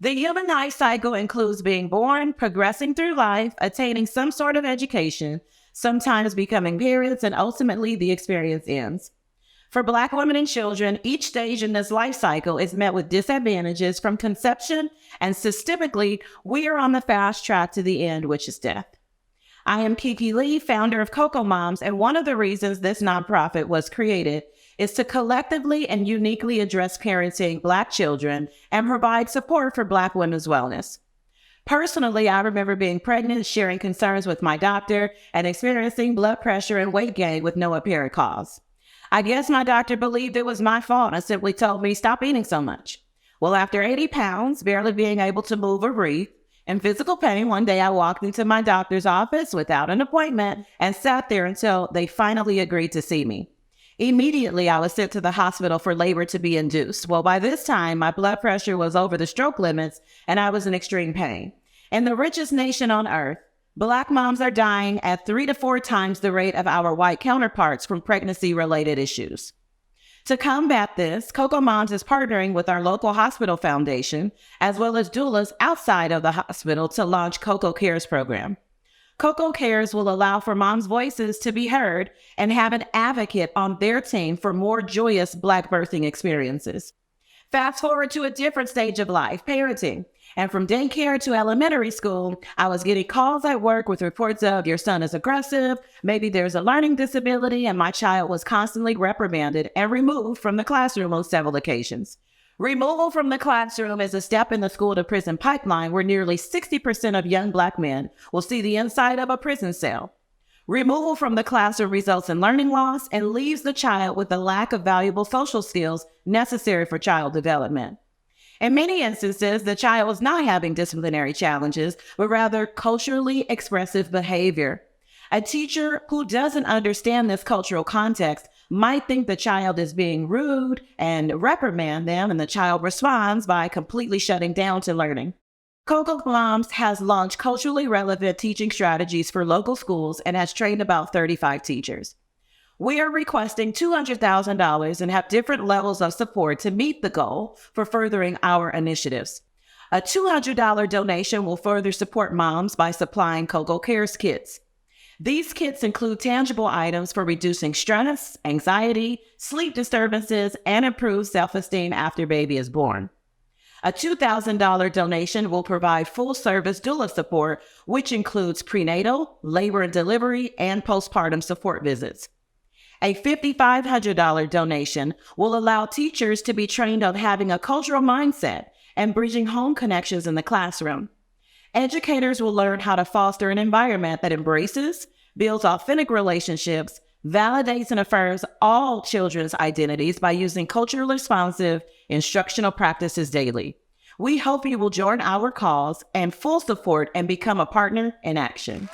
The human life cycle includes being born, progressing through life, attaining some sort of education, sometimes becoming parents, and ultimately the experience ends. For Black women and children, each stage in this life cycle is met with disadvantages from conception, and systemically, we are on the fast track to the end, which is death. I am Kei Kei Lee, founder of CoCo Moms, and one of the reasons this nonprofit was created is to collectively and uniquely address parenting Black children and provide support for Black women's wellness. Personally, I remember being pregnant, sharing concerns with my doctor, and experiencing blood pressure and weight gain with no apparent cause. I guess my doctor believed it was my fault and simply told me, stop eating so much. Well, after 80 pounds, barely being able to move or breathe, and physical pain, one day I walked into my doctor's office without an appointment and sat there until they finally agreed to see me. Immediately, I was sent to the hospital for labor to be induced. Well, by this time, my blood pressure was over the stroke limits and I was in extreme pain. In the richest nation on earth, Black moms are dying at 3 to 4 times the rate of our white counterparts from pregnancy-related issues. To combat this, CoCo Moms is partnering with our local hospital foundation, as well as doulas outside of the hospital to launch CoCo Cares program. CoCo Cares will allow for moms' voices to be heard and have an advocate on their team for more joyous Black birthing experiences. Fast forward to a different stage of life, parenting. And from daycare to elementary school, I was getting calls at work with reports of your son is aggressive, maybe there's a learning disability, and my child was constantly reprimanded and removed from the classroom on several occasions. Removal from the classroom is a step in the school-to-prison pipeline where nearly 60% of young Black men will see the inside of a prison cell. Removal from the classroom results in learning loss and leaves the child with a lack of valuable social skills necessary for child development. In many instances, the child is not having disciplinary challenges, but rather culturally expressive behavior. A teacher who doesn't understand this cultural context might think the child is being rude and reprimand them, and the child responds by completely shutting down to learning. CoCo Moms has launched culturally relevant teaching strategies for local schools and has trained about 35 teachers. We are requesting $200,000 and have different levels of support to meet the goal for furthering our initiatives. A $200 donation will further support moms by supplying CoCo Cares kits. These kits include tangible items for reducing stress, anxiety, sleep disturbances, and improved self-esteem after baby is born. A $2,000 donation will provide full-service doula support, which includes prenatal, labor and delivery, and postpartum support visits. A $5,500 donation will allow teachers to be trained on having a cultural mindset and bridging home connections in the classroom. Educators will learn how to foster an environment that embraces, builds authentic relationships, validates and affirms all children's identities by using culturally responsive instructional practices daily. We hope you will join our cause and full support and become a partner in action.